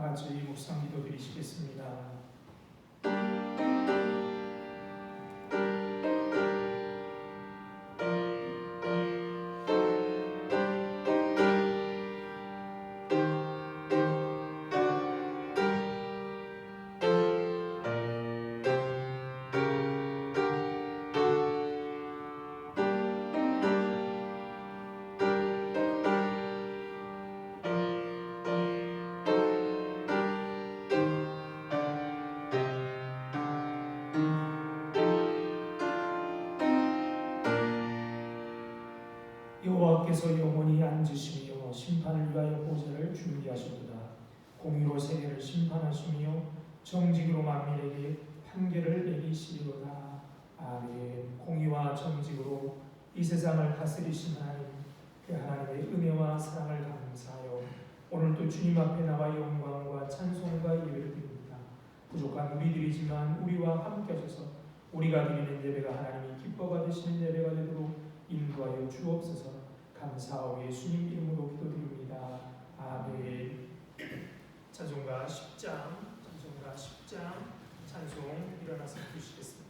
다 같이 묵상 기도 드리시겠습니다. 여호와께서 영원히 앉으시며 심판을 위하여 보좌를 준비하셨도다. 공의로 세계를 심판하시며 정직으로 만민에게 판결을 내리시리로다. 아멘. 공의와 정직으로 이 세상을 다스리신 하나님, 그 하나님의 은혜와 사랑을 감사하여 오늘도 주님 앞에 나와 영광과 찬송과 예배를 드립니다. 부족한 우리들이지만 우리와 함께 하셔서 우리가 드리는 예배가 하나님이 기뻐 받으시는 예배가 되도록 인도하여 주옵소서. 감사하오 예수님 이름으로 기도드립니다. 아멘. 찬송가 10장 찬송 일어나서 부르시겠습니다.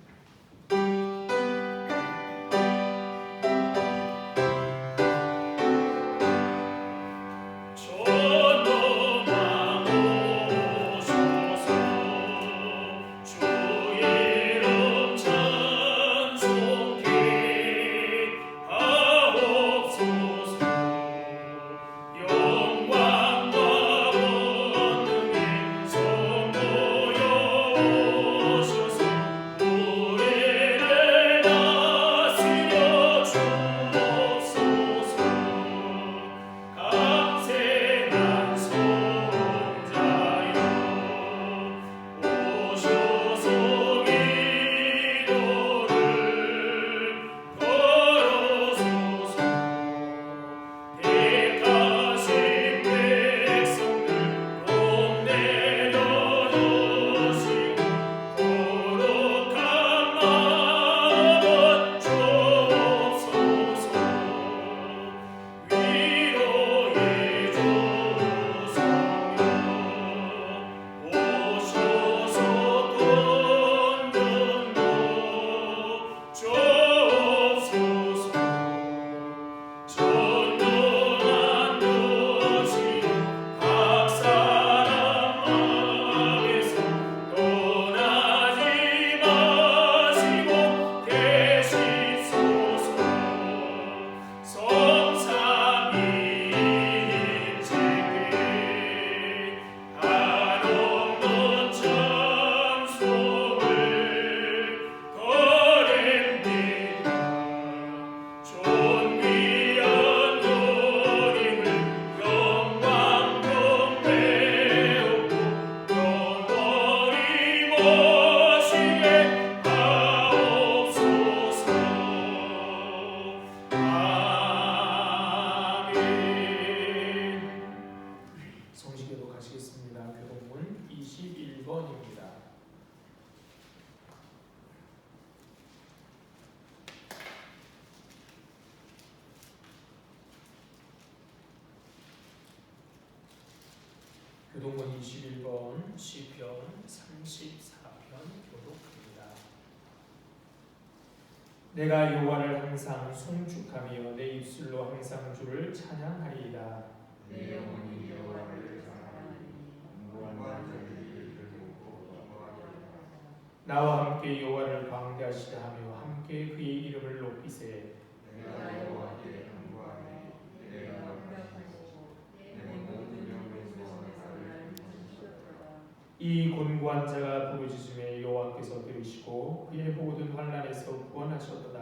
교동문 21번입니다. 교동문 21번 시편 34편 교독입니다. 내가 여호와를 항상 송축하며 내 입술로 항상 주를 찬양하리이다. 내 영혼이 여호와를 사랑하니 무한한 자들이 그를 나와 함께 여호와를 광대하시라 하며 함께 그의 이름을 높이세. 내가 여호와께 간구하네. 내가 노력하시고 내 모든 영혼에서 나를 부르시었도다. 이 곤고한 자가 부르짖음에 여호와께서 들으시고 그의 모든 환난에서 구원하셨도다.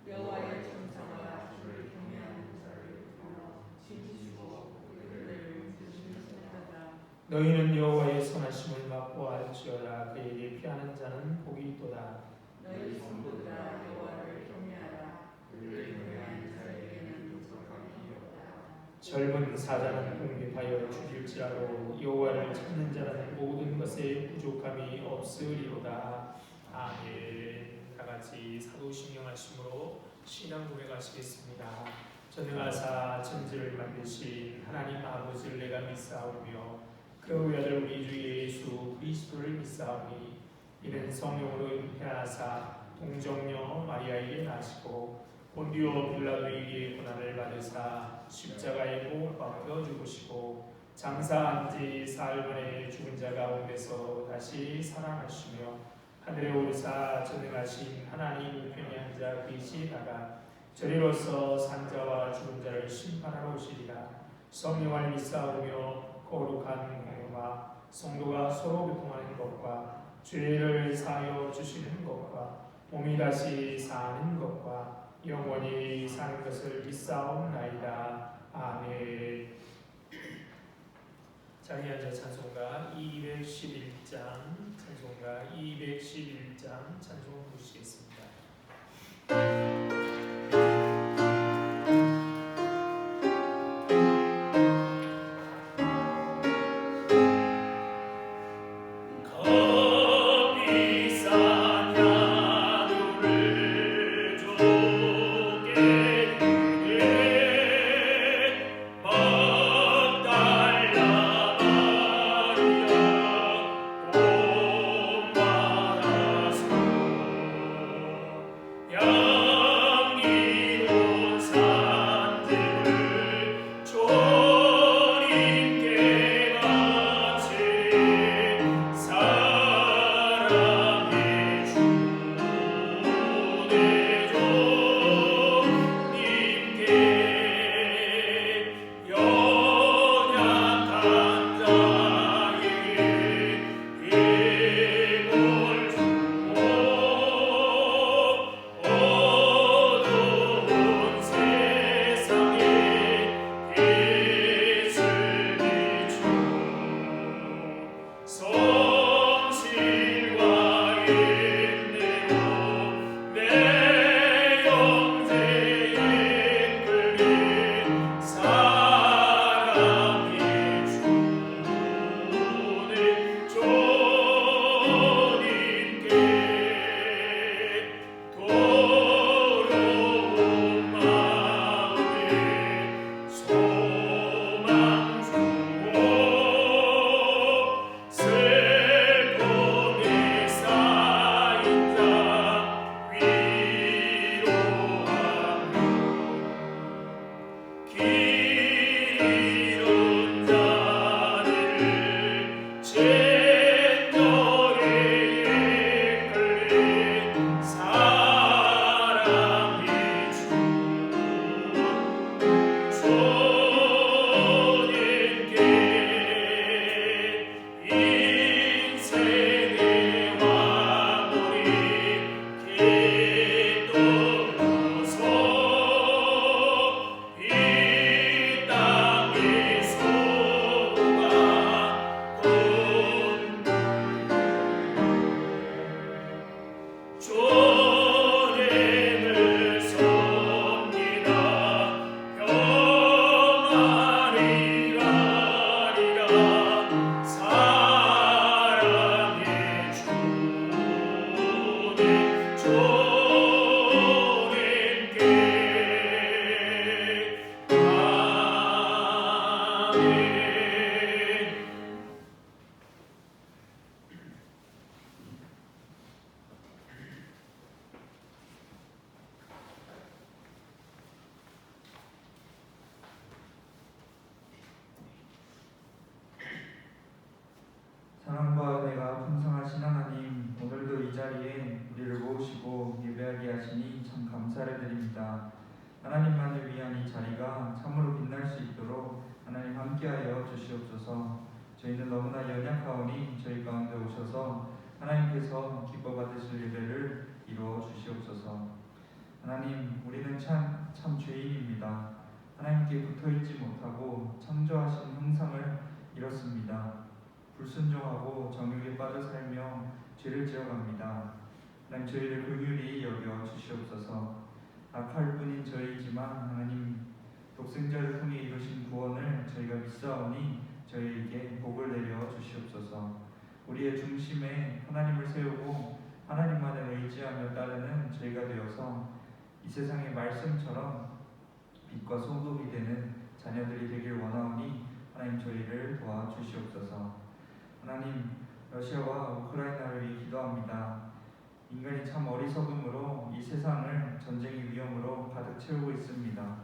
여호와의 천사가 주를 경외하는 자를 불러 지키시고 그들을 지키셨도다. 너희는 여호와의 선하심을 맛보아할지어다. 그에게 피하는 자는 복이 있도다. 너희 성도들아 여호와를 경외하라. 그를 경외하는 자에게는 부족함이 없다. 젊은 사자는 공립하여 죽일지라도 여호와를 찾는 자는 모든 것에 부족함이 없으리로다. 아멘. 다 같이 사도신경 하심으로 신앙 고백하시겠습니다. 전능하사 천지를 만드신 하나님 아버지를 내가 믿사오며 그 외아들 우리 주 예수 그리스도를 믿사오니 이는 성령으로 잉태하사 동정녀 마리아에게 나시고 본디오 빌라도에게 고난을 받으사 십자가에 못 박혀 죽으시고 장사한 지 사흘 만에 죽은 자 가운데서 다시 살아나시며 하늘에 오르사 전능하신 하나님 우편에 앉아 계시다가 저리로서 산자와 죽은 자를 심판하러 오시리라. 성령을 믿사오며 거룩한 공로와 성도가 서로 교통하는 것과 죄를 사하여 주시는 것과 몸이 다시 사는 것과 영원히 사는 것을 믿사옵나이다. 아멘. 자리에 앉아 찬송가 211장 찬송 부르시겠습니다. 사랑과 은혜가 풍성하신 하나님, 오늘도 이 자리에 우리를 모으시고 예배하게 하시니 참 감사를 드립니다. 하나님만을 위한 이 자리가 참으로 빛날 수 있도록 하나님 함께하여 주시옵소서. 저희는 너무나 연약하오니 저희 가운데 오셔서 하나님께서 기뻐 받으실 예배를 이루어 주시옵소서. 하나님, 우리는 참 죄인입니다. 하나님께 붙어있지 못하고 창조하신 형상을 잃었습니다. 불순종하고 정욕에 빠져 살며 죄를 지어갑니다. 하나님, 저희를 긍휼히 여겨 주시옵소서. 악할 뿐인 저희이지만 하나님, 독생자를 통해 이루신 구원을 저희가 믿사오니 저희에게 복을 내려 주시옵소서. 우리의 중심에 하나님을 세우고 하나님만을 의지하며 따르는 저희가 되어서 이 세상의 말씀처럼 빛과 소금이 되는 자녀들이 되길 원하오니 하나님 저희를 도와주시옵소서. 하나님 러시아와 우크라이나를 위해 기도합니다. 인간이 참 어리석음으로 이 세상을 전쟁의 위험으로 가득 채우고 있습니다.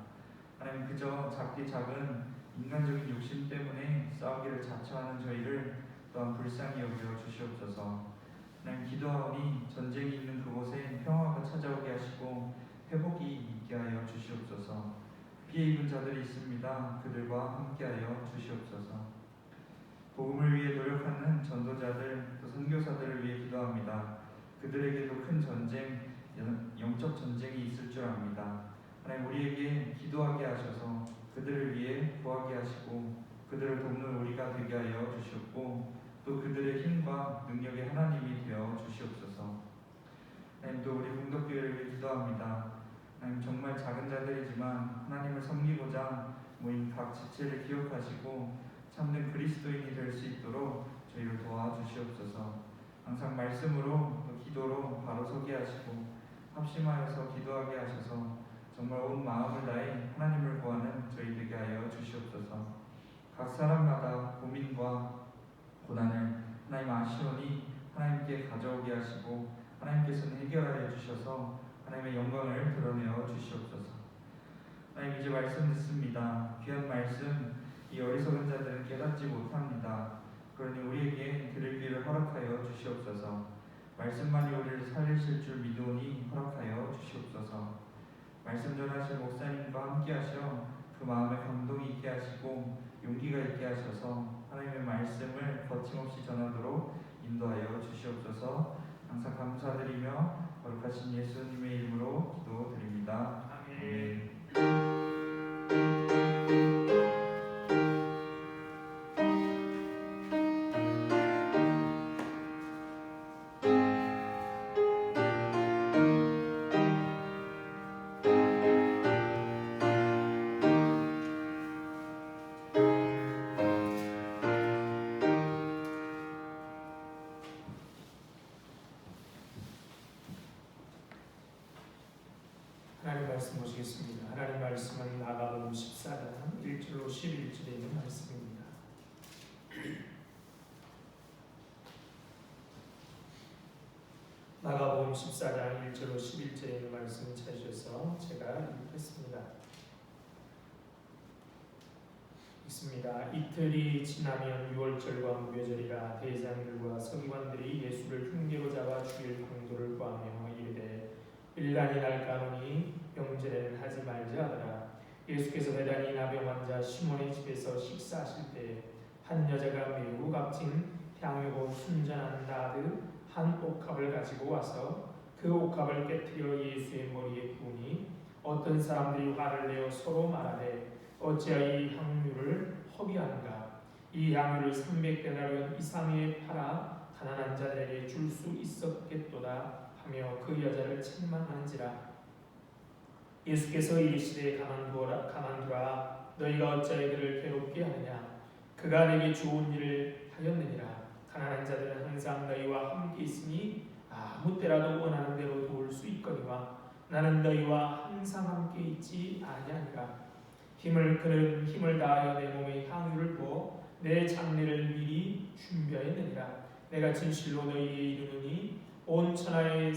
하나님 그저 작디 작은 인간적인 욕심 때문에 싸우기를 자처하는 저희를 또한 불쌍히 여겨 주시옵소서. 하나님 기도하오니 전쟁이 있는 그곳에 평화가 찾아오게 하시고 회복이 있게 하여 주시옵소서. 피해 입은 자들이 있습니다. 그들과 함께하여 주시옵소서. 복음을 위해 노력하는 전도자들 또 선교사들을 위해 기도합니다. 그들에게도 큰 전쟁, 영적 전쟁이 있을 줄 압니다. 하나님 우리에게 기도하게 하셔서 그들을 위해 구하게 하시고 그들을 돕는 우리가 되게 하여 주시옵고 또 그들의 힘과 능력의 하나님이 되어 주시옵소서. 하나님 또 우리 공덕교회를 위해 기도합니다. 하나님 정말 작은 자들이지만 하나님을 섬기고자 모인 각 지체를 기억하시고 참된 그리스도인이 될 수 있도록 저희를 도와주시옵소서. 항상 말씀으로 또 기도로 바로 서게 하시고 합심하여서 기도하게 하셔서 정말 온 마음을 다해 하나님을 구하는 저희 되게 하여 주시옵소서. 각 사람마다 고민과 고난을 하나님 아시오니 하나님께 가져오게 하시고 하나님께서는 해결하여 주셔서 하나님의 영광을 드러내어 주시옵소서. 하나님 이제 말씀 듣습니다. 귀한 말씀 이 어리석은 자들은 깨닫지 못합니다. 그러니 우리에게 들을 귀를 허락하여 주시옵소서. 말씀만이 우리를 살리실 줄 믿으오니 허락하여 주시옵소서. 말씀 전하실 목사님과 함께 하셔 그 마음에 감동이 있게 하시고 용기가 있게 하셔서 하나님의 말씀을 거침없이 전하도록 인도하여 주시옵소서. 항상 감사드리며 거룩하신 예수님의 이름으로 기도드립니다. 아멘. 하나님 말씀 보시겠습니다. 하나님 말씀은 마가복음 14장 1절로 11절에 있는 말씀입니다. 마가복음 14장 1절로 11절에 있는 말씀을 찾으셔서 제가 읽겠습니다. 읽습니다. 이틀이 지나면 유월절과 무교절이라 대제사장들과 서기관들이 예수를 흉계로 잡아 죽일 강도를 구하며 이르되 빌란이 날까노니 명절에는 하지 말자 하더라. 예수께서 배단이 나병 환자 시몬의 집에서 식사하실 때 한 여자가 매우 값진 향유고 순전한 나드 한 옥합을 가지고 와서 그 옥합을 깨뜨려 예수의 머리에 부으니 어떤 사람들이 화를 내어 서로 말하되 어찌하여 이 향유를 허비하는가. 이 향유를 300데나리온 이상에 팔아 가난한 자들에게 줄 수 있었겠도다 하며 그 여자를 책망하는지라. 예수께서 이르시되 가만두라. 너희가 어찌하여 그를 괴롭게 하느냐. 그가 내게 좋은 일을 하였느니라. 가난한 자들은 항상 너희와 함께 있으니 아무 때라도 원하는 대로 도울 수 있거니와 나는 너희와 항상 함께 있지 아니하니라. 그는 힘을 다하여 내 몸에 향유를 부어 내 장례를 미리 준비하였느니라. 내가 진실로 너희에게 이르노니 온 천하에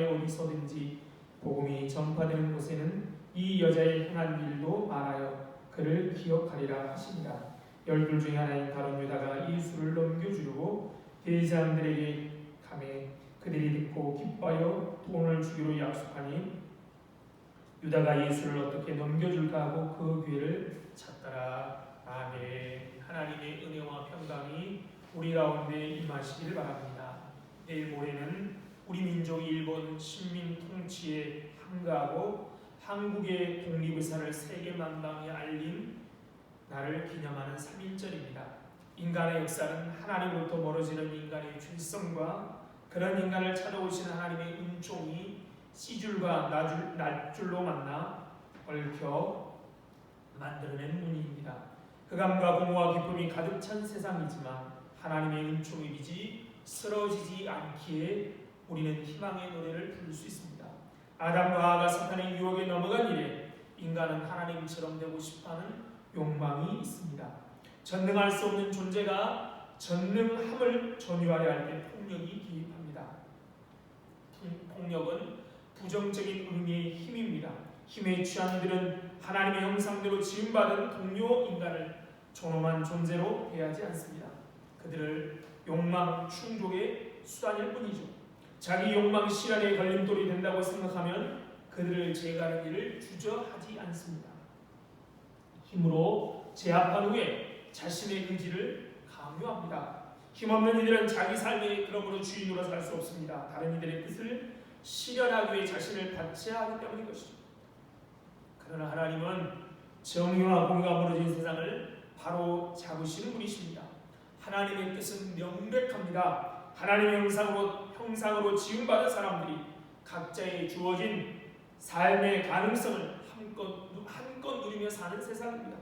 어디서든지 복음이 전파되는 곳에는 이 여자의 행한 일도 말하여 그를 기억하리라 하시니라. 12 중에 하나인 다른 유다가 예수를 넘겨주려고 대제사장들에게 가매 그들이 듣고 기뻐하여 돈을 주기로 약속하니 유다가 예수를 어떻게 넘겨줄까 하고 그 기회를 찾더라. 아멘. 하나님의 은혜와 평강이 우리 가운데 임하시길 바랍니다. 내일 모레는 우리 민족이 일본 식민 통치에 항거하고 한국의 독립의사를 세계 만방에 알린 날을 기념하는 3.1절입니다. 인간의 역사는 하나님으로부터 멀어지는 인간의 죄성과 그런 인간을 찾아오시는 하나님의 은총이 씨줄과 낫줄로 만나 얽혀 만들어낸 문의입니다. 흑암과 공허와 기쁨이 가득 찬 세상이지만 하나님의 은총의 빛이 쓰러지지 않기에 우리는 희망의 노래를 부를 수 있습니다. 아담과 하와가 사탄의 유혹에 넘어간 이래 인간은 하나님처럼 되고 싶어하는 욕망이 있습니다. 전능할 수 없는 존재가 전능함을 전유하려 할 때 폭력이 개입합니다. 폭력은 부정적인 의미의 힘입니다. 힘에 취한 이들은 하나님의 형상대로 지음받은 동료 인간을 존엄한 존재로 대하지 않습니다. 그들을 욕망 충족의 수단일 뿐이죠. 자기 욕망 실현의 걸림돌이 된다고 생각하면 그들을 제거하는 일을 주저하지 않습니다. 힘으로 제압한 후에 자신의 의지를 강요합니다. 힘없는 이들은 자기 삶의 그러므로 주인으로 살 수 없습니다. 다른 이들의 뜻을 실현하기 위해 자신을 바쳐야 하기 때문인 것이죠. 그러나 하나님은 정의와 공의가 무너진 세상을 바로 잡으시는 분이십니다. 하나님의 뜻은 명백합니다. 하나님의 형상으로 지음받은 사람들이 각자의 주어진 삶의 가능성을 한껏 누리며 사는 세상입니다.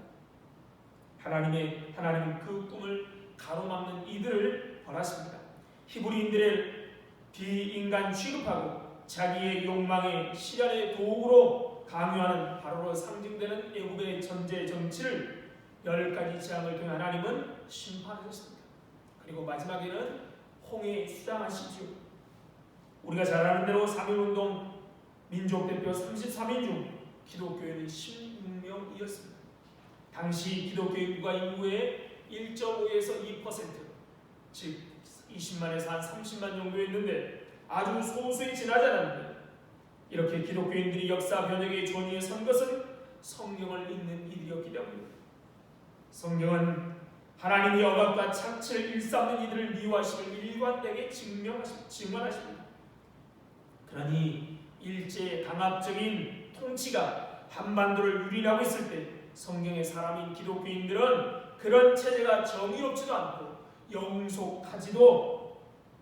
하나님은 그 꿈을 가로막는 이들을 벌하십니다. 히브리인들의 비인간 취급하고 자기의 욕망의 실현의 도구로 강요하는 바로로 상징되는 애굽의 전제 정치를 10가지 재앙을 통해 하나님은 심판하셨습니다. 그리고 마지막에는 홍해 수장하시지요. 우리가 잘 아는 대로 3.1운동 민족대표 33인 중 기독교인은 16명이었습니다. 당시 기독교 인구의 1.5에서 2%, 즉 20만에서 한 30만 정도였는데 아주 소수에 지나지 않았는데 이렇게 기독교인들이 역사 변혁의 존의에 선 것은 성경을 읽는 이들이었기 때문입니다. 성경은 하나님이 억압과 착취를 일삼는 이들을 미워하심을 일관되게 증언하십니다. 그러니 일제 강압적인 통치가 한반도를 유린하고 있을 때 성경의 사람인 기독교인들은 그런 체제가 정의롭지도 않고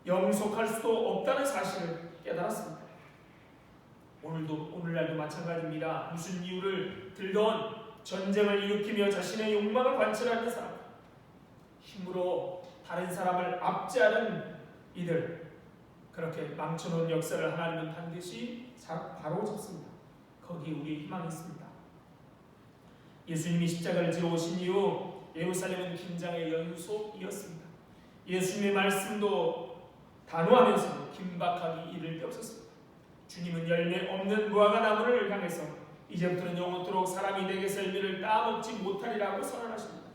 영속할 수도 없다는 사실을 깨달았습니다. 오늘날도 마찬가지입니다. 무슨 이유를 들던 전쟁을 일으키며 자신의 욕망을 관철하는 사람, 힘으로 다른 사람을 압제하는 이들, 그렇게 망쳐놓은 역사를 하나님은 반드시 바로 잡습니다. 거기에 우리의 희망이 있습니다. 예수님이 십자가를 지러 오신 이후 예루살렘은 긴장의 연속이었습니다. 예수님의 말씀도 단호하면서도 긴박하기 이를 데 없었습니다. 주님은 열매 없는 무화과 나무를 향해서 이제부터는 영원토록 사람이 내게서 열매를 따먹지 못하리라고 선언하십니다.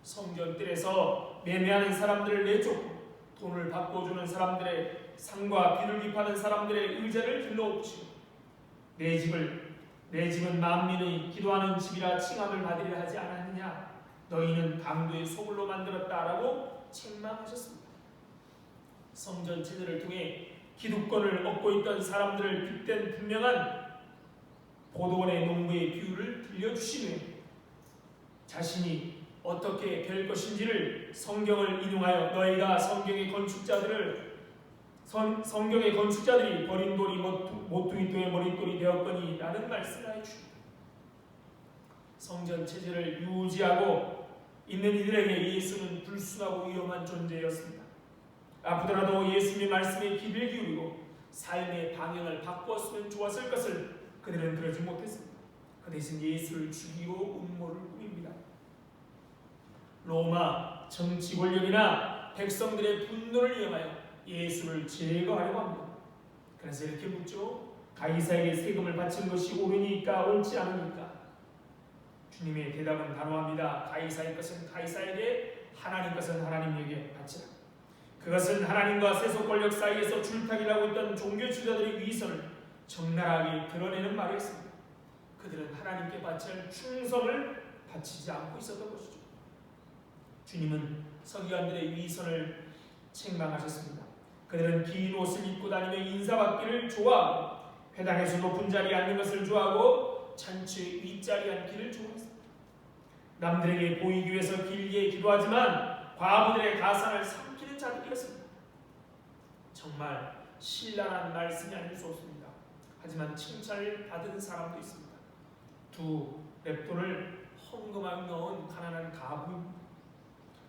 성전뜰에서 매매하는 사람들을 내쫓고 돈을 바꿔주는 사람들의 상과 비를 비파는 사람들의 의자를 들러엎으시고 내 집은 만민의 기도하는 집이라 칭함을 받으려 하지 않았느냐, 너희는 강도의 소굴로 만들었다라고 책망하셨습니다. 성전 체제를 통해 기득권을 얻고 있던 사람들을 빗댄 분명한 보도원의 농부의 비유를 들려주신 후에 자신이 어떻게 될 것인지를 성경을 인용하여 너희가 성경의 건축자들이 버린 돌이 모퉁이돌의 머릿돌이 되었거니 라는 말씀을 해주십니다. 성전 체제를 유지하고 있는 이들에게 예수는 불순하고 위험한 존재였습니다. 아프더라도 예수님의 말씀에 귀를 기울이고 삶의 방향을 바꾸었으면 좋았을 것을 그들은 그러지 못했습니다. 그 대신 예수를 죽이고 음모를 꾸밉니다. 로마 정치 권력이나 백성들의 분노를 이용하여 예수를 제거하려고 합니다. 그래서 이렇게 묻죠. 가이사에게 세금을 바치는 것이 옳으니까 옳지 않으니까? 주님의 대답은 단호합니다. 가이사의 것은 가이사에게, 하나님 것은 하나님에게 바치라. 그것은 하나님과 세속 권력 사이에서 줄타기라고 했던 종교 지도자들의 위선을 적나라하게 드러내는 말이었습니다. 그들은 하나님께 바칠 충성을 바치지 않고 있었던 것이죠. 주님은 서기관들의 위선을 책망하셨습니다. 그들은 긴 옷을 입고 다니며 인사받기를 좋아하고 회당에서 높은 자리에 앉는 것을 좋아하고 잔치의 윗자리에 앉기를 좋아했습니다. 남들에게 보이기 위해서 길게 기도하지만 과부들의 가산을 삼키는 자들이었습니다. 정말 신랄한 말씀이 아닐 수 없습니다. 하지만 칭찬을 받은 사람도 있습니다. 2 렙돈을 헌금하여 넣은 가난한 가부입니다.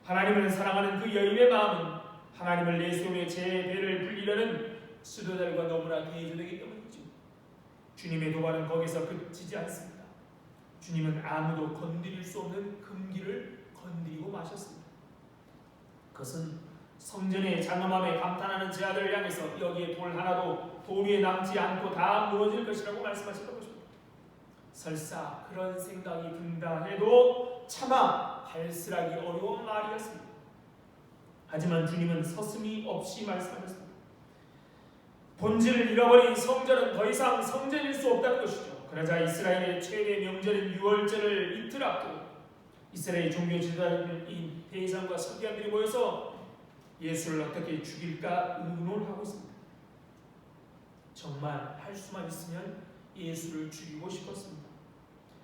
하나님을 사랑하는 그 여인의 마음은 하나님을 내세우며 제 배를 불리려는 수도자들과 너무나 대조되기 때문이죠. 주님의 도발은 거기서 그치지 않습니다. 주님은 아무도 건드릴 수 없는 금기를 건드리고 마셨습니다. 그것은 성전의 장엄함에 감탄하는 제 아들을 향해서 여기에 돌 하나도 돌 위에 남지 않고 다 무너질 것이라고 말씀하셨던 것입니다. 설사 그런 생각이 든다 해도 차마 발설하기 어려운 말이었습니다. 하지만 주님은 서슴이 없이 말씀하셨습니다. 본질을 잃어버린 성전은 더 이상 성전일 수 없다는 것이죠. 그러자 이스라엘의 최대 명절인 유월절을 이틀 앞두고 이스라엘 종교 지도자인 대제사장과 서기관들이 모여서 예수를 어떻게 죽일까 의논하고 있습니다. 정말 할 수만 있으면 예수를 죽이고 싶었습니다.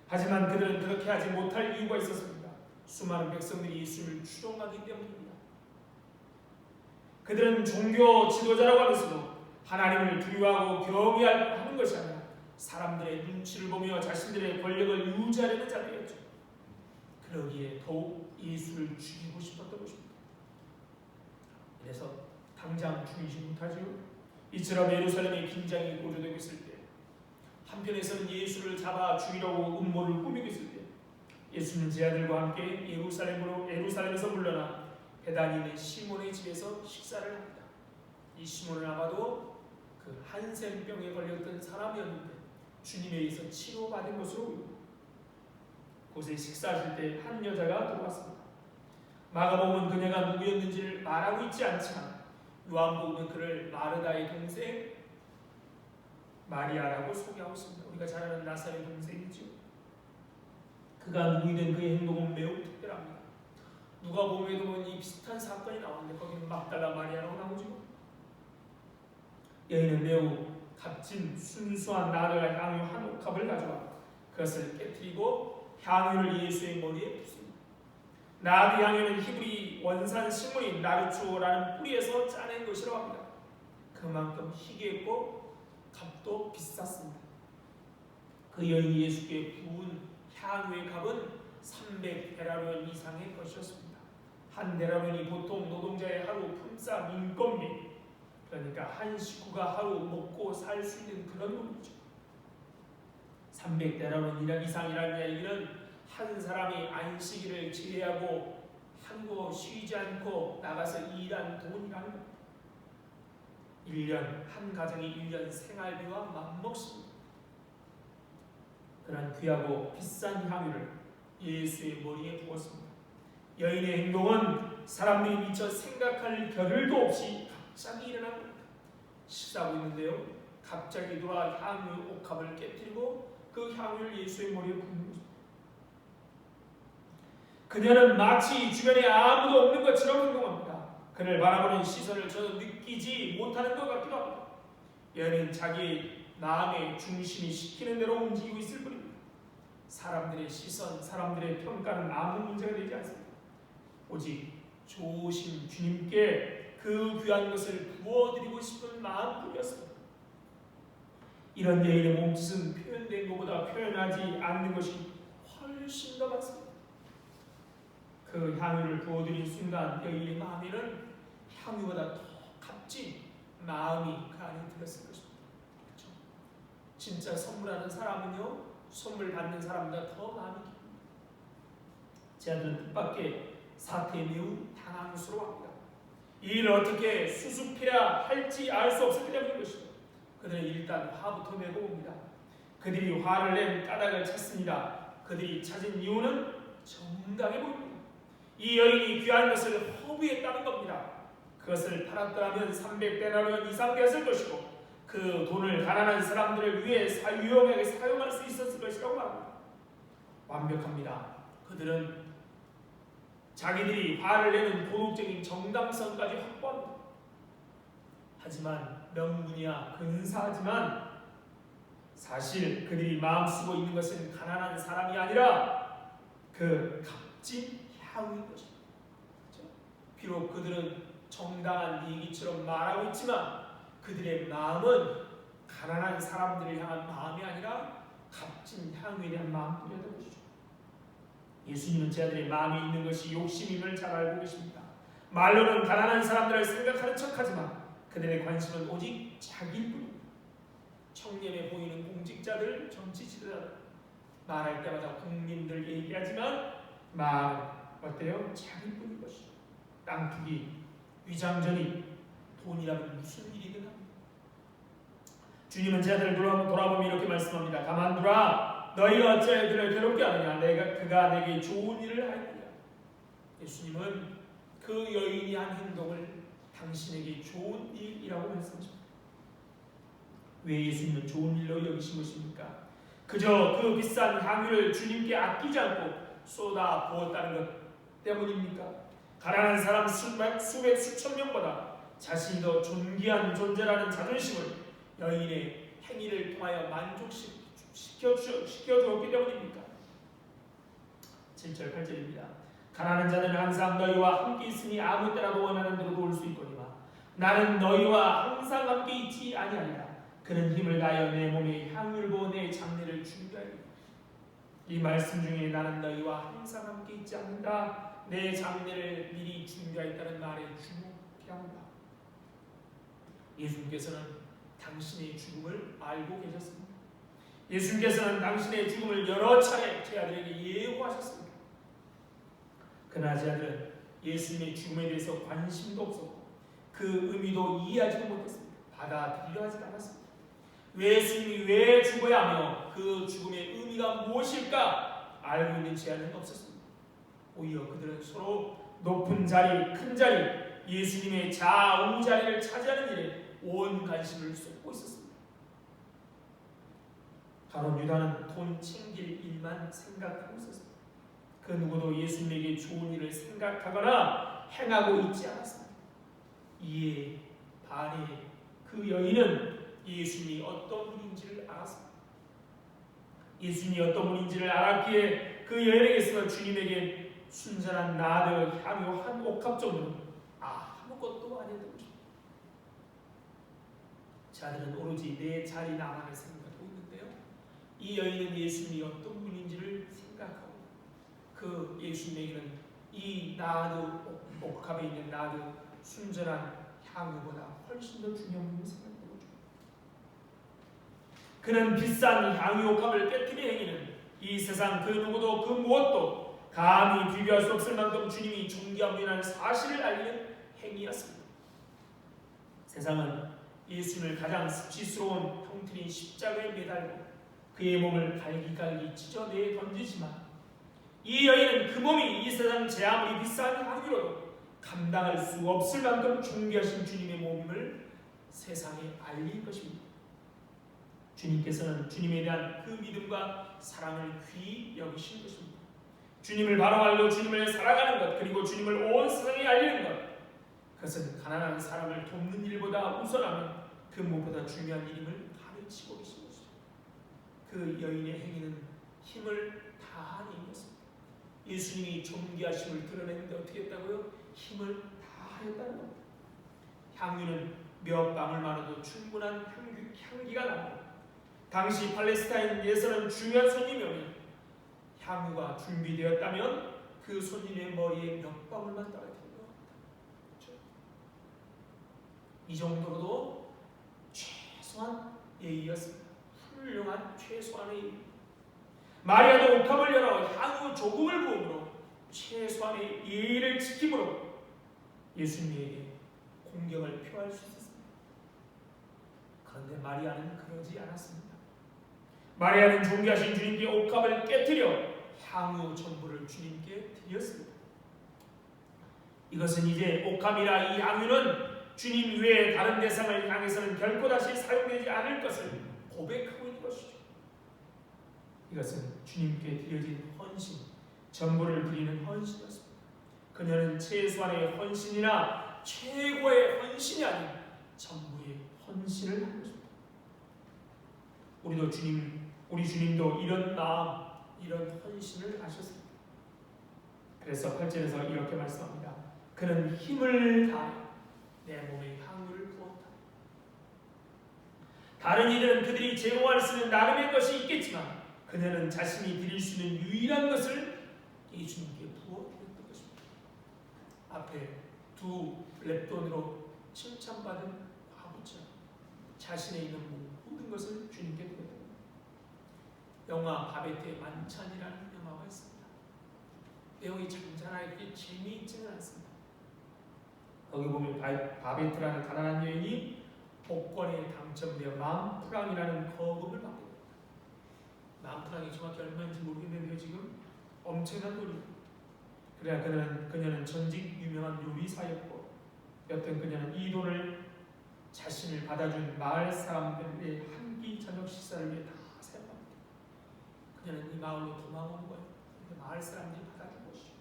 하지만 그들은 그렇게 하지 못할 이유가 있었습니다. 수많은 백성들이 예수를 추종하기 때문입니다. 그들은 종교 지도자라고 하면서도 하나님을 두려워하고 경외하는 것이 아니라 사람들의 눈치를 보며 자신들의 권력을 유지하려는 자들이었죠. 그러기에 더욱 예수를 죽이고 싶었던 것입니다. 그래서 당장 죽이지 못하죠. 이처럼 예루살렘의 긴장이 고조되고 있을 때, 한편에서는 예수를 잡아 죽이려고 음모를 꾸미고 있을 때, 예수는 제 아들과 함께 예루살렘에서 물러나 베다니에 있는 시몬의 집에서 식사를 합니다. 이 시몬은 아마도 그 한센병에 걸렸던 사람이었는데 주님에 의해서 치료받은 것으로 보입니다. 곳에 식사하실 때 한 여자가 들어왔습니다. 마가복음은 그녀가 누구였는지를 말하고 있지 않지만 요한복음은 그를 마르다의 동생 마리아라고 소개하고 있습니다. 우리가 잘 아는 나사렛 동생이죠. 그가 누구이든 그의 행동은 매우 특별합니다. 누가복음에도 보면 이 비슷한 사건이 나오는데 거기는 막달라 마리아라고 나오죠. 여인은 매우 값진 순수한 나르가 향유 한 옥합을 가져와 그것을 깨뜨리고 향유를 예수의 머리에 붓습니다. 나르 향유는 히브리 원산 식물인 나르초라는 뿌리에서 짜낸 것이라고 합니다. 그만큼 희귀했고 값도 비쌌습니다. 그 여인이 예수께 부은 향유의 값은 300데나리온 이상의 것이었습니다. 한 데나리온이 보통 노동자의 하루 품삯 인건비, 그러니까 한 식구가 하루 먹고 살 수 있는 그런 돈이죠. 300데나리온 이상이라는 얘기는 한 사람이 안식일을 제외하고 한곳 쉬지 않고 나가서 일한 돈이라는 겁니다. 1년, 한 가정이 1년 생활비와 맞먹습니다. 그런 귀하고 비싼 향유를 예수의 머리에 부었습니다. 여인의 행동은 사람들이 미처 생각할 겨를도 없이 갑자기 일어난 겁니다. 식사하고 있는데요, 갑자기 돌아 향유 옥합을 깨뜨리고 그 향유를 예수의 머리에 붓는 것입니다. 그녀는 마치 주변에 아무도 없는 것처럼 행동합니다. 그를 바라보는 시선을 저는 느끼지 못하는 것 같기도 합니다. 여인은 자기의 마음의 중심이 시키는 대로 움직이고 있을 뿐입니다. 사람들의 시선, 사람들의 평가는 아무 문제가 되지 않습니다. 오직 좋으신 주님께 그 귀한 것을 부어드리고 싶은 마음뿐이었습니다. 이런 여인의 몸짓은 표현된 것보다 표현하지 않는 것이 훨씬 더 많습니다. 그 향유를 부어드린 순간 여인의 마음에는 향유보다 더 값진 마음이 그 안에 들었을 것입니다. 그렇죠? 진짜 선물하는 사람은요, 선물 받는 사람보다 더 마음이 깊습니다. 제 아들은 뜻밖의 사태에 매우 당황스러워합니다. 이 일을 어떻게 수습해야 할지 알 수 없을 때문인 것이죠. 그들은 일단 화부터 내고 옵니다. 그들이 화를 낸 까닭을 찾습니다. 그들이 찾은 이유는 정당해 보입니다. 이 여인이 귀한 것을 허비했다는 겁니다. 그것을 팔았더라면 300데나리온 이상 되었을 것이고 그 돈을 가난한 사람들을 위해 유용하게 사용할 수 있었을 것이라고 말합니다. 완벽합니다. 그들은 자기들이 화를 내는 도덕적인 정당성까지 확보합니다. 하지만 명분이야 근사하지만 사실 그들이 마음 쓰고 있는 것은 가난한 사람이 아니라 그 값진 향유인 것입니다. 그렇죠? 비록 그들은 정당한 얘기처럼 말하고 있지만 그들의 마음은 가난한 사람들을 향한 마음이 아니라 값진 향유에 대한 마음뿐이었던 것이죠. 예수님은 제 아들의 마음에 있는 것이 욕심임을 잘 알고 계십니다. 말로는 가난한 사람들을 생각하는 척하지만 그들의 관심은 오직 자기일 뿐입니다. 청년에 보이는 공직자들, 정치 지도자들, 말할 때마다 국민들 얘기하지만 마음은 어때요? 자기뿐인 것이죠. 땅 투기, 위장전입, 돈이라면 무슨 일이든 합니다. 주님은 제 아들을 돌아보며 이렇게 말씀합니다. 가만두라. 너희가 어찌하여 그를 괴롭게 하느냐. 그가 내게 좋은 일을 하였느냐. 예수님은 그 여인이 한 행동을 당신에게 좋은 일이라고 말씀하십니다. 왜 예수님은 좋은 일로 여기신 것입니까? 그저 그 비싼 향유를 주님께 아끼지 않고 쏟아 부었다는 것 때문입니까? 가난한 사람 수백 수천 명보다 자신이 더 존귀한 존재라는 자존심을 여인의 행위를 통하여 만족시켜주었기 때문입니까? 7절 8절입니다. 가난한 자는 항상 너희와 함께 있으니 아무 때라도 원하는 대로 도울 수 있거니와 나는 너희와 항상 함께 있지 아니하리라. 그는 힘을 다하여 내 몸에 향유를 부어 내 장례를 준비하리라. 이 말씀 중에 나는 너희와 항상 함께 있지 않는다. 내 장례를 미리 준비하였다는 말에 주목해야 합니다. 예수님께서는 당신의 죽음을 알고 계셨습니다. 예수님께서는 당신의 죽음을 여러 차례 제 아들에게 예고하셨습니다. 그러나 제 아들은 예수님의 죽음에 대해서 관심도 없었고 그 의미도 이해하지도 못했습니다. 받아들이려 하지 않았습니다. 예수님이 왜 죽어야 하며 그 죽음의 의미가 무엇일까 알고 있는 제한은 없었습니다. 오히려 그들은 서로 높은 자리, 큰 자리, 예수님의 좌우자리를 차지하는 일에 온 관심을 쏟고 있었습니다. 가론 유다는 돈 챙길 일만 생각하고 있었습니다. 그 누구도 예수님에게 좋은 일을 생각하거나 행하고 있지 않았습니다. 이에 반해 그 여인은 예수님이 어떤 분인지를 알았습니다. 예수님이 어떤 분인지를 알았기에 그 여인에게서 주님에게 순전한 나드 향유 한 옥합 정도는 아무것도 아니었던 것입니다. 자들은 오로지 내 자리 나만을 생각하고 있는데요. 이 여인은 예수님이 어떤 분인지를 생각하고 그 예수님에게는 이 나드 옥합에 있는 나드 순전한 향유보다 훨씬 더 중요한 분이 생각합니다. 그는 비싼 향유 옥합을 깨뜨린 행위는 이 세상 그 누구도 그 무엇도 감히 비교할 수 없을 만큼 주님이 존귀한 분이라는 사실을 알리는 행위였습니다. 세상은 예수님을 가장 수치스러운 형틀인 십자가에 매달고 그의 몸을 갈기갈기 찢어내 던지지만 이 여인은 그 몸이 이 세상 제 아무리 비싼 향유로도 감당할 수 없을 만큼 존귀하신 주님의 몸임을 세상에 알릴 것입니다. 주님께서는 주님에 대한 그 믿음과 사랑을 귀히 여기신 것입니다. 주님을 바로 알고 주님을 사랑하는 것, 그리고 주님을 온 세상에 알리는 것, 그것은 가난한 사람을 돕는 일보다 우선하면 그 무엇보다 중요한 일임을 가르치고 계신 것이죠. 그 여인의 행위는 힘을 다한 일이었습니다. 예수님이 존귀하심을 드러냈는데 어떻게 했다고요? 힘을 다하였다는 겁니다. 향유는 몇 방울만으로도 충분한 향기가 납니다. 당시 팔레스타인에서는 중요한 손님이 오면 향유가 준비되었다면 그 손님의 머리에 몇 방울만 떨어뜨린 것 같다. 그렇죠? 이 정도로도 최소한 예의였습니다. 훌륭한 최소한의 예의. 마리아도 옥합을 열어 향유 조금을 부음으로 최소한의 예의를 지킴으로 예수님에게 공경을 표할 수 있었습니다. 그런데 마리아는 그러지 않았습니다. 마리아는 존귀하신 주님께 옥합을 깨뜨려 향유 전부를 주님께 드렸습니다. 이것은 이제 옥합이라 이 향유는 주님 외에 다른 대상을 향해서는 결코 다시 사용되지 않을 것을 고백하고 있는 것이죠. 이것은 주님께 드려진 헌신, 전부를 드리는 헌신이었습니다. 그녀는 최소한의 헌신이나 최고의 헌신이 아닌 전부의 헌신을 한 것입니다. 우리 주님도 이런 마음, 이런 헌신을 하셨습니다. 그래서 8절에서 이렇게 말씀합니다. 그는 힘을 다하여 내 몸에 향유를 부었다. 다른 이들은 그들이 제공할 수 있는 나름의 것이 있겠지만 그녀는 자신이 드릴 수 있는 유일한 것을 예수님께 부어드렸던 것입니다. 앞에 두 랩돈으로 칭찬받은 과부처럼 자신의 있는 모든 것을 주님께 드렸다. 영화 바베트의 만찬이라는 영화가 있습니다. 내용이 잔잔하게 재미있지는 않습니다. 거기 보면 바베트라는 가난한 여인이 복권에 당첨되어 만프랑이라는 거금을 받게 됩니다. 만프랑이 정확히 얼마인지 모르겠는데요. 지금 엄청난 돈입니다. 그래야 그녀는 전직 유명한 요리사였고, 여튼 그녀는 이 돈을 자신을 받아준 마을 사람들의 한 끼 저녁 식사를 위해 다 사용합니다. 그녀는 이 마을로 도망온 거예요. 마을 사람들이 받아준 것이죠.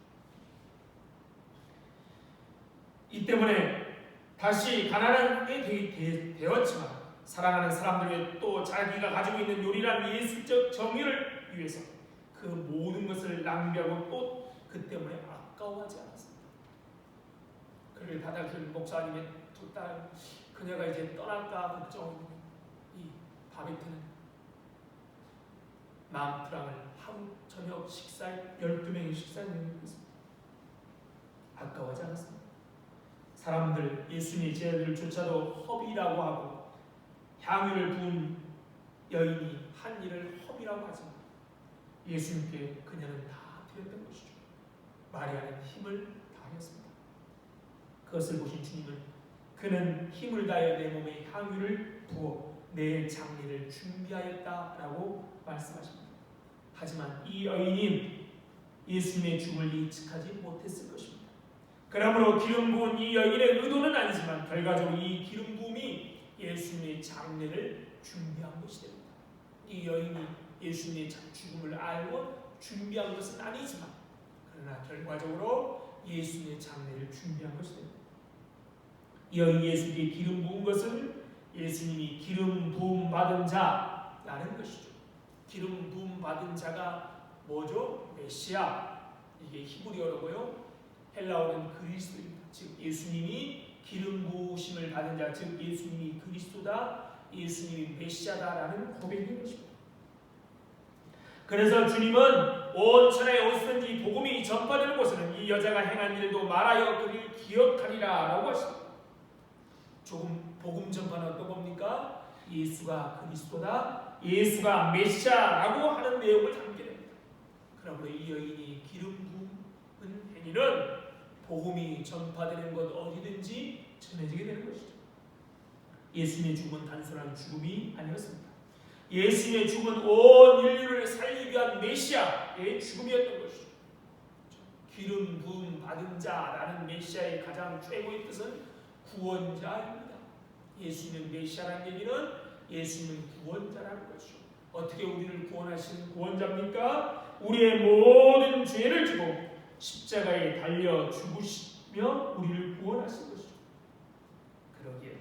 이 때문에 다시 가난하게 되었지만 사랑하는 사람들 위해 또 자기가 가지고 있는 요리란 예술적 정의를 위해서 그 모든 것을 낭비하고 또 그 때문에 아까워하지 않았습니다. 그를 받아준 목사님의 두 딸, 그녀가 이제 떠날까 걱정하는 이 바베트는 만프랑을 하루 저녁 식사에 12명이 식사에 내놓습니다. 아까워하지 않았습니다. 사람들, 예수님의 제자들조차도 허비라고 하고 향유를 부은 여인이 한 일을 허비라고 하지만 예수님께 그녀는 다 드렸던 것이죠. 마리아는 힘을 다하였습니다. 그것을 보신 주님은 그는 힘을 다하여 내 몸에 향유를 부어 내일 장례를 준비하였다라고 말씀하십니다. 하지만 이 여인은 예수님의 죽음을 예측하지 못했을 것입니다. 그러므로 기름 부은 이 여인의 의도는 아니지만 결과적으로 이 기름 부음이 예수님의 장례를 준비한 것이 됩니다. 이 여인이 예수님의 죽음을 알고 준비한 것은 아니지만 그러나 결과적으로 예수님의 장례를 준비한 것이 됩니다. 이 여인이 예수님께 기름 부은 것은 예수님이 기름 부음 받은 자라는 것이죠. 기름 부음 받은 자가 뭐죠? 메시아. 이게 히브리어로고요. 헬라어는 그리스도입니다. 즉 예수님이 기름 부으심을 받은 자, 즉 예수님이 그리스도다, 예수님이 메시아다라는 고백인 것입니다. 그래서 주님은 온 천하에 어디서든지 복음이 전파되는 곳에는 이 여자가 행한 일도 말하여 그를 기억하리라 라고 하십니다. 조금 복음 전파는 어떤 겁니까? 예수가 그리스도다, 예수가 메시아라고 하는 내용을 담게 됩니다. 그러므로 이 여인이 기름 부은 행위는 복음이 전파되는 것 어디든지 전해지게 되는 것이죠. 예수님의 죽음은 단순한 죽음이 아니었습니다. 예수님의 죽음은 온 인류를 살리기 위한 메시아의 죽음이었던 것이죠. 기름 부음 받은 자라는 메시아의 가장 최고의 뜻은 구원자입니다. 예수님은 메시아라는 얘기는 예수님은 구원자라는 것이죠. 어떻게 우리를 구원하시는 구원자입니까? 우리의 모든 죄를 지고 십자가에 달려 죽으시며 우리를 구원하신 것이죠. 그러기에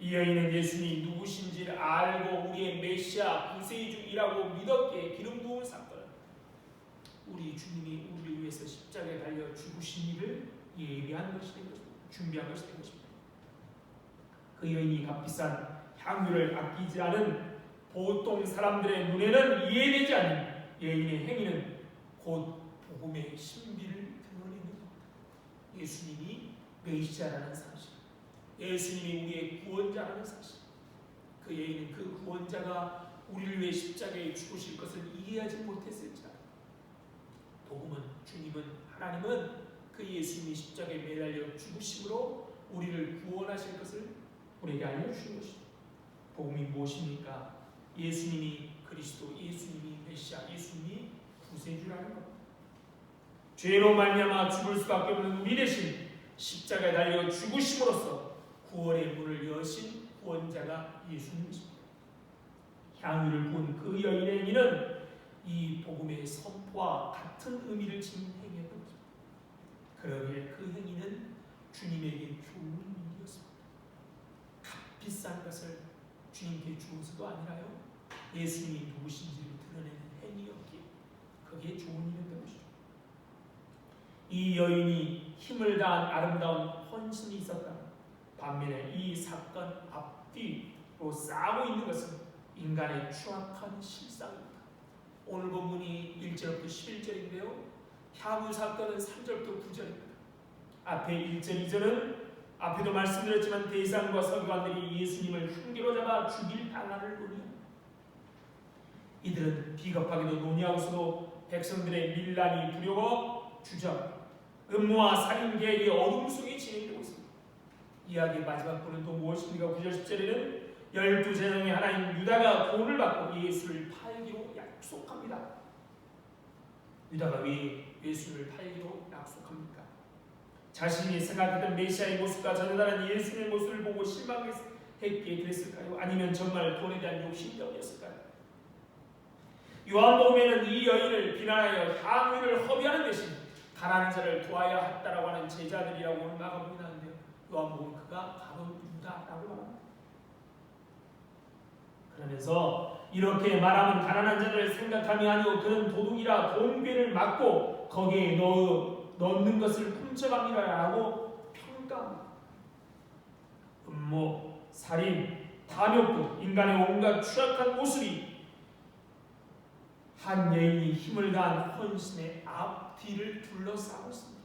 이 여인은 예수님이 누구신지를 알고 우리의 메시아 구세주이라고 믿었기에 기름 부음을 샀거든. 우리 주님이 우리를 위해서 십자가에 달려 죽으신 일을 예비한 것이 된 것입니다. 준비한 것이 된 것입니다. 그 여인이 값비싼 향유를 아끼지 않은 보통 사람들의 눈에는 이해되지 않는 여인의 행위는 곧 복음의 신비를 드러내는 겁니다. 예수님이 메시아라는 사실, 예수님이 우리의 구원자라는 사실, 그 여인은 그 구원자가 우리를 위해 십자가에 죽으실 것을 이해하지 못했을지라도 복음은, 주님은, 하나님은 그 예수님이 십자가에 매달려 죽으심으로 우리를 구원하실 것을 우리에게 알려주신 것이죠. 복음이 무엇입니까? 예수님이 그리스도, 예수님이 메시아, 예수님이 구세주라는 겁니다. 죄로 말미암아 죽을 수밖에 없는 우리 대신 십자가에 달려 죽으심으로써 구원의 문을 여신 구원자가 예수님이십니다. 향유를 부은 그 여인의 행위는 이 복음의 선포와 같은 의미를 지닌 행위였던 것입니다. 그러기에 그 행위는 주님에게 좋은 일이었습니다. 값비싼 것을 주님께 주어서도 아니라요, 예수님이 누구신지를 드러내는 행위였기에 그게 좋은 일이었던 것이죠. 이 여인이 힘을 다한 아름다운 헌신이 있었다. 반면에 이 사건 앞뒤로 싸고 있는 것은 인간의 추악한 실상입니다. 오늘 본문이 1절부터 11절인데요. 향유 사건은 3절부터 9절입니다. 앞에 1절, 2절은 앞에도 말씀드렸지만 대상과 서기관들이 예수님을 흉기로 잡아 죽일 방안을 논의합니다. 이들은 비겁하게도 논의하고서도 백성들의 밀란이 두려워 주저, 음모와 살인 계획의 어둠 속에 진행되고 있습니다. 이야기의 마지막 부는 또 무엇입니까? 9절 10절에는 12제정의 하나인 유다가 돈을 받고 예수를 팔기로 약속합니다. 유다가 왜 예수를 팔기로 약속합니까? 자신이 생각했던 메시아의 모습과 전해다는 예수의 모습을 보고 실망했기에 그랬을까요? 아니면 정말 돈에 대한 욕심 때문이었을까요? 요한복음에는 이 여인을 비난하여 향유를 허비하는 대신 가난한 자를 도와야 했다라고 하는 제자들이라고 오늘 마감이 나는데요. 요한복음 그가 바로 유다라고 말합니다. 그러면서 이렇게 말하면 가난한 자를 생각함이 아니오 그는 도둑이라 돈괴를 막고 거기에 넣는 것을 훔쳐갑니다라고 평가합니다. 음모, 살인, 탐욕 등 인간의 온갖 추악한 모습이 한 여인이 힘을 다한 헌신의 앞뒤를 둘러싸고 있습니다.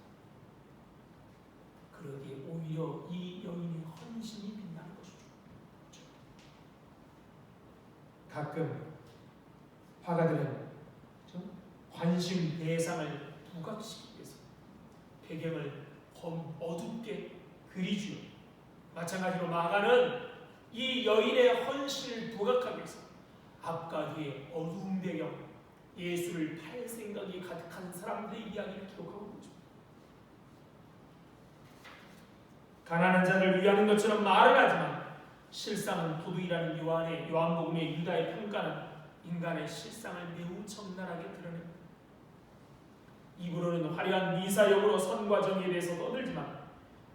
그러기에 오히려 이 여인의 헌신이 빛나는 것이죠. 가끔 화가들은 관심 대상을 부각시키기 위해서 배경을 어둡게 그리죠. 마찬가지로 마가는 이 여인의 헌신을 부각하기 위해서 앞과 뒤에 어두운 배경, 예수를 팔 생각이 가득한 사람들의 이야기를 기록하고 있죠. 가난한 자를 위하는 것처럼 말을 하지만 실상은 도둑이라는 요한복음의 유다의 평가는 인간의 실상을 매우 적나라하게 드러냅니다. 입으로는 화려한 미사역으로 선과 정의에 대해서 떠들지만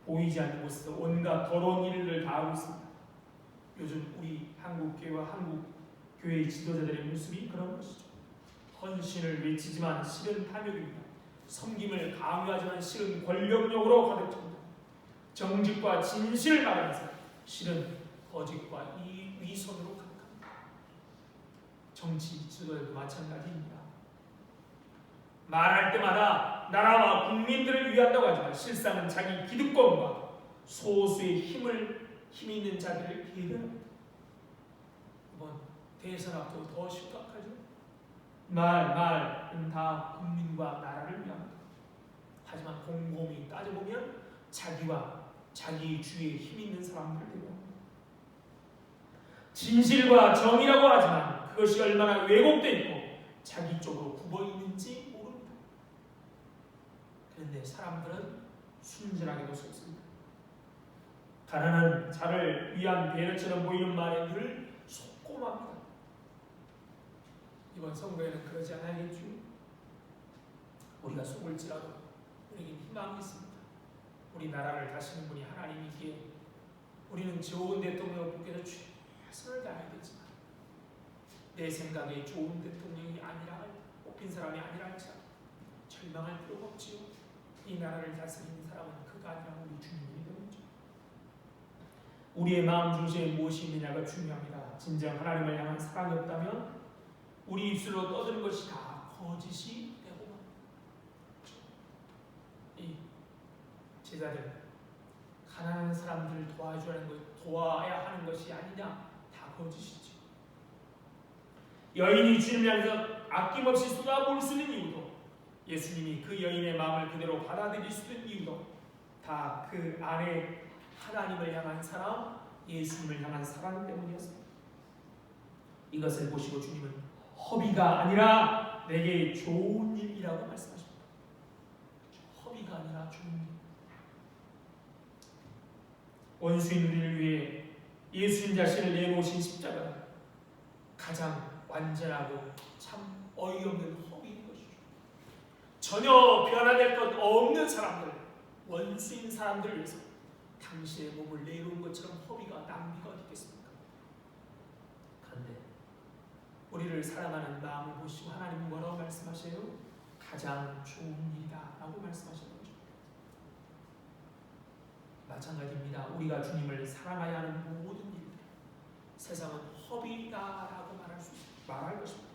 보이지 않는 곳에서 온갖 더러운 일을 다하고 있습니다. 요즘 우리 한국교회와 한국교회의 지도자들의 모습이 그런 것이죠. 헌신을 외치지만 실은 탐욕입니다. 섬김을 강요하지만 실은 권력욕으로 가득 찹니다. 정직과 진실을 말하면서 실은 거짓과 위선으로 가득합니다. 정치 지도자도 마찬가지입니다. 말할 때마다 나라와 국민들을 위한다고 하지만 실상은 자기 기득권과 소수의 힘 있는 자들을 배려합니다. 이번 대선 앞두고 더 심각하죠. 말은 다 국민과 나라를 위합니다. 하지만 곰곰이 따져보면 자기와 자기 주위에 힘 있는 사람들을 배려합니다. 진실과 정의라고 하지만 그것이 얼마나 왜곡되어 있고 자기 쪽으로 굽어 있는지 모릅니다. 그런데 사람들은 순진하게도 속습니다. 가난한 자를 위한 배려처럼 보이는 말에 늘 속고맙니다. 이번 선거에는 그러지 않아야겠죠. 우리가 속을지라도 우리에게 희망이 있습니다. 우리 나라를 다스리는 분이 하나님이기에 우리는 좋은 대통령을 뽑기 위해서 최선을 다해야겠지만 내 생각에 좋은 대통령이 아니라 뽑힌 사람이 아니라 할지라도 절망할 필요가 없지요. 이 나라를 다스리는 사람은 그가 아니라 우리 주님이 되겠죠. 우리의 마음 중심에 무엇이 있느냐가 중요합니다. 진정 하나님을 향한 사랑이 없다면 우리 입술로 떠드는 것이 다 거짓이 되고 이 제자들 가난한 사람들을 도와야 하는 것이 아니냐 다 거짓이죠. 여인이 주님을 향해서 아낌없이 쏟아부을 수 있는 이유도 예수님이 그 여인의 마음을 그대로 받아들일 수 있는 이유도 다 그 안에 하나님을 향한 사랑, 예수님을 향한 사랑 때문이었습니다. 이것을 보시고 주님은 허비가 아니라 내게 좋은 일이라고 말씀하십니다. 허비가 아니라 좋은 일. 원수인 우리를 위해 예수님 자신을 내놓으신 십자가 가장 완전하고 참 어이없는 허비인 것이죠. 전혀 변화될 것 없는 사람들, 원수인 사람들을 위해서 당신의 몸을 내놓은 것처럼 허비가 낭비가 어디 있겠습니까? 그런데 우리를 사랑하는 마음을 보시고 하나님은 뭐라고 말씀하세요? 가장 좋은 일이다 라고 말씀하시는 거죠. 마찬가지입니다. 우리가 주님을 사랑해야 하는 모든 일들 세상은 허비다라고 말할 것입니다.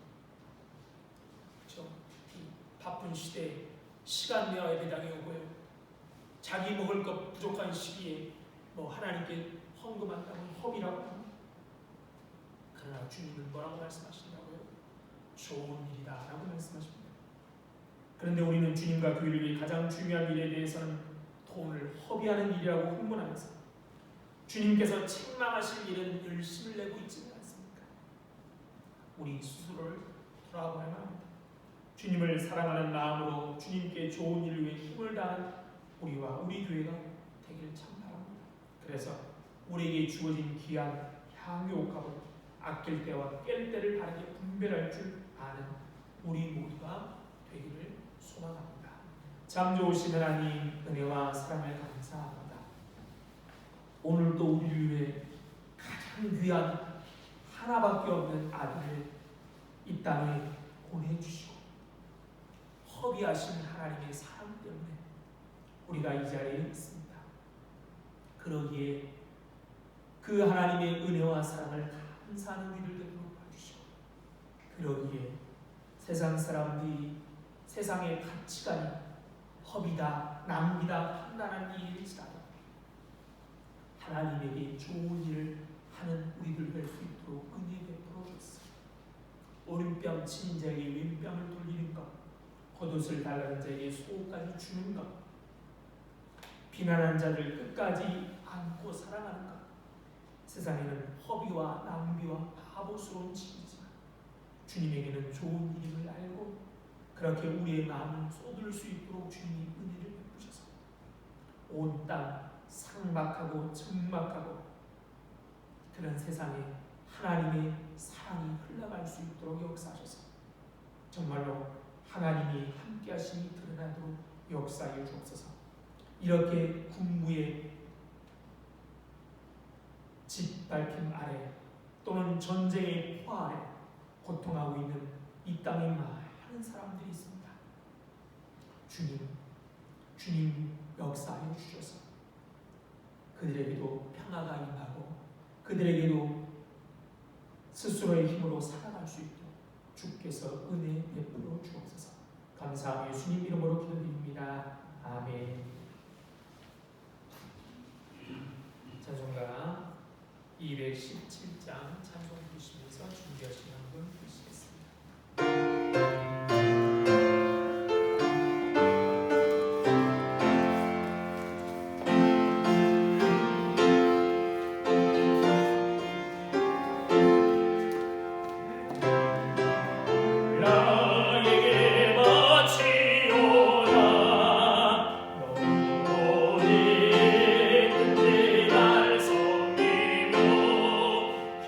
그렇죠? 이 바쁜 시대에 시간 내어 예배당에 오고요. 자기 먹을 것 부족한 시기에 하나님께 헌금한다고 허비라고 합니다. 그러나 주님은 뭐라고 말씀하시냐고요? 좋은 일이다라고 말씀하십니다. 그런데 우리는 주님과 교회를 위해 가장 중요한 일에 대해서는 돈을 허비하는 일이라고 흥분하면서 주님께서 책망하실 일은 열심을 내고 있지는 않습니까? 우리 스스로를 돌아보아야 합니다. 주님을 사랑하는 마음으로 주님께 좋은 일을 위해 힘을 다하는 우리와 우리 교회가 되기를 참 바랍니다. 그래서 우리에게 주어진 귀한 향유옥합을 아낄 때와 깰 때를 바르게 분별할 줄 아는 우리 모두가 되기를 소망합니다. 참 좋으신 하나님, 은혜와 사랑을 감사합니다. 오늘도 우리를 위해 가장 귀한 하나밖에 없는 아들을 이 땅에 보내주시고 허비하신 하나님의 사랑 때문에 우리가 이 자리에 있습니다. 그러기에 그 하나님의 은혜와 사랑을 감사하는 일을 되도록 봐주시고, 그러기에 세상 사람들이 세상의 가치관이 허비다, 낭비다 판단하는 일일지라도 하나님에게 좋은 일을 하는 우리들 될 수 있도록 은혜 베풀어 주옵소서. 오른뺨 치는 자에게 왼뺨을 돌리는 것, 겉옷을 달라는 자에게 속옷까지 주는 것, 비난하는 자들 끝까지 안고 사랑하는 것. 세상에는 허비와 낭비와 바보스러운 짓이지만 주님에게는 좋은 일임을 알고 그렇게 우리의 마음을 쏟을 수 있도록 주님이 은혜를 베푸셔서 온 땅 삭막하고 적막하고 그런 세상에 하나님의 사랑이 흘러갈 수 있도록 역사하셔서 정말로 하나님이 함께 하심이 드러나도록 역사하여 주옵소서. 이렇게 군부의 짓밟힘 아래 또는 전쟁의 포 아래 고통하고 있는 이 땅에 많은 사람들이 있습니다. 주님 역사하여 주셔서 그들에게도 평화가 임하고 그들에게도 스스로의 힘으로 살아갈 수 있도록 주께서 은혜 베풀어 주옵소서. 감사하며 예수님 이름으로 기도드립니다. 아멘. 찬송가 217장 찬송 부르시면서 준비하시는 분 부르시겠습니다.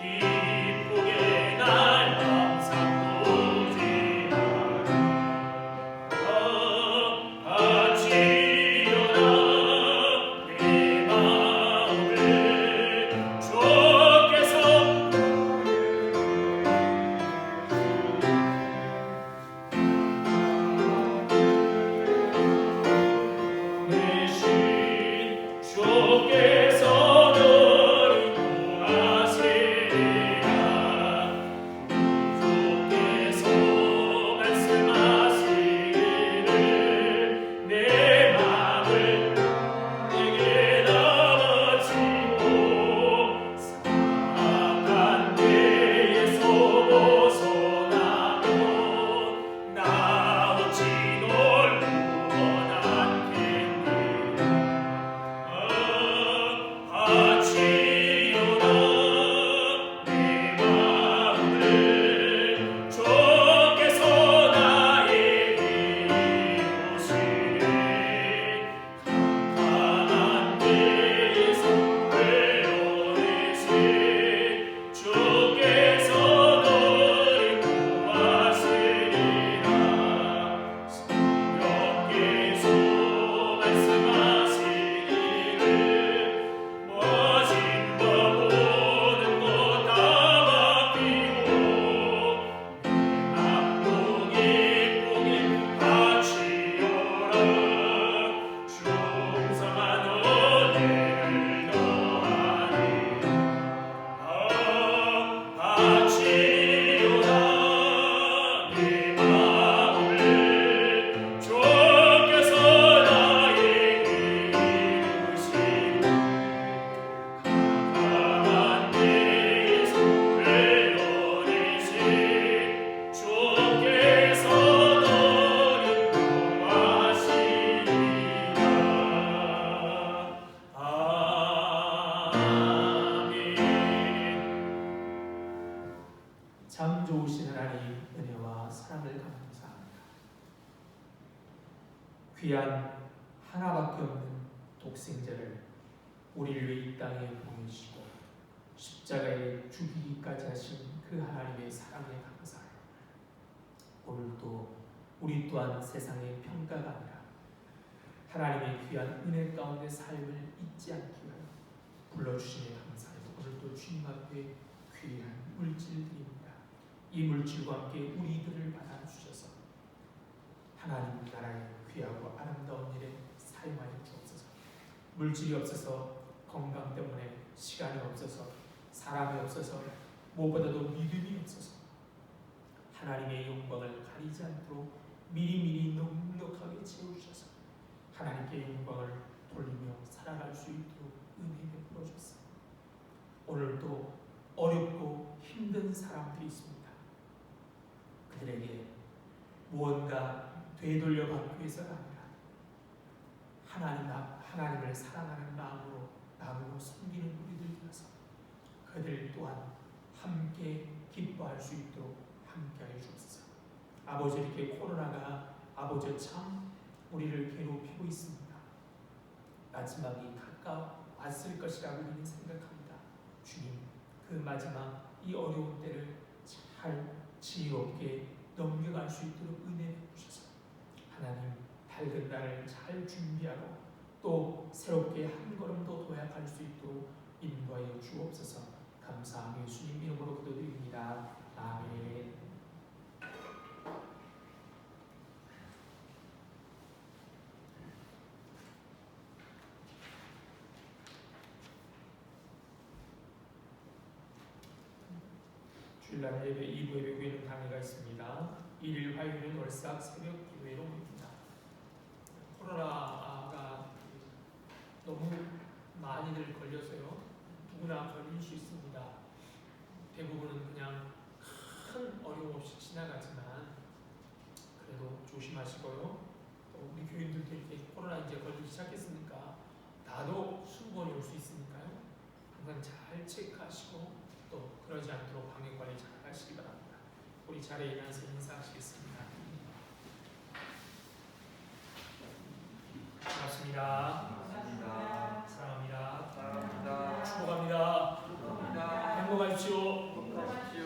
기쁘게 날 감상 참 좋으신 하나님 은혜와 사랑을 감사합니다. 귀한 하나밖에 없는 독생자를 우리를 위해 이 땅에 보내시고 십자가에 죽이기까지 하신 그 하나님의 사랑에 감사해요. 오늘도 우리 또한 세상의 평가가 아니라 하나님의 귀한 은혜 가운데 삶을 잊지 않기 위하여 불러주시니 감사해요. 오늘도 주님 앞에 귀한 물질들입니다. 이 물질과 함께 우리들을 받아주셔서 하나님 나라의 귀하고 아름다운 일에 사용하여 주옵소서. 물질이 없어서, 건강 때문에 시간이 없어서, 사람이 없어서, 무엇보다도 믿음이 없어서 하나님의 영광을 가리지 않도록 미리미리 넉넉하게 채우셔서 하나님께 영광을 돌리며 살아갈 수 있도록 은혜 베풀어 주셨습니다. 오늘도 어렵고 힘든 사람들이 있습니다. 그들에게 무언가 되돌려 받기 위해서가 아니라 하나님을 사랑하는 마음으로 섬기는 우리들 되어서 그들 또한 함께 기뻐할 수 있도록 함께하여 주옵소서. 아버지, 이렇게 코로나가 아버지 참 우리를 괴롭히고 있습니다. 마지막이 가까웠을 것이라고 우리는 생각합니다. 주님, 그 마지막 이 어려운 때를 잘 지혜롭게 넘겨갈 수 있도록 은혜 주셔서 하나님 밝은 날을 잘 준비하고 또 새롭게 한 걸음 더 도약할 수 있도록 인도하여 주옵소서. 감사하며 주님 이름으로 기도드립니다. 아멘. 주일날 예배 2부 예배 후에는 강의가 있습니다. 1일 화요일은 월삭 새벽 기도회로 모입니다. 코로나가 너무 많이들 걸려서요. 누구나 걸릴 수 있습니다. 대부분은 그냥 큰 어려움 없이 지나가지만 그래도 조심하시고요. 또 우리 교인들도 이렇게 코로나 이제 걸리기 시작했으니까 나도 순번이 올 수 있으니까요. 항상 잘 체크하시고 또 그러지 않도록 방역 관리 잘 하시기 바랍니다. 우리 자리에 일어나서 인사하시겠습니다. 고맙습니다. 감사합니다. 사랑합니다. 사랑합니다. 축복합니다. 축복합니다. 행복하십시오. 행복하십시오.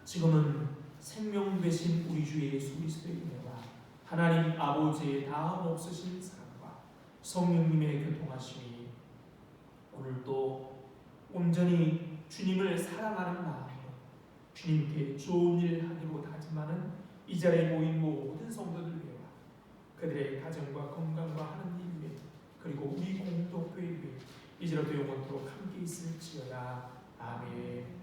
지금은 생명 되신 우리 주 예수 그리스도의 은혜와 하나님 아버지의 다함 없으신 사랑과 성령님의 교통하심이 오늘도 온전히 주님을 사랑하는 마음으로 주님께 좋은 일 하기로 다짐하는 이 자리에 모인 모든 성도들 위해 그들의 가정과 건강과 하는 일 위해 그리고 우리 공동교회 위해 이제로도 영원토록 함께 있을지어다. 아멘.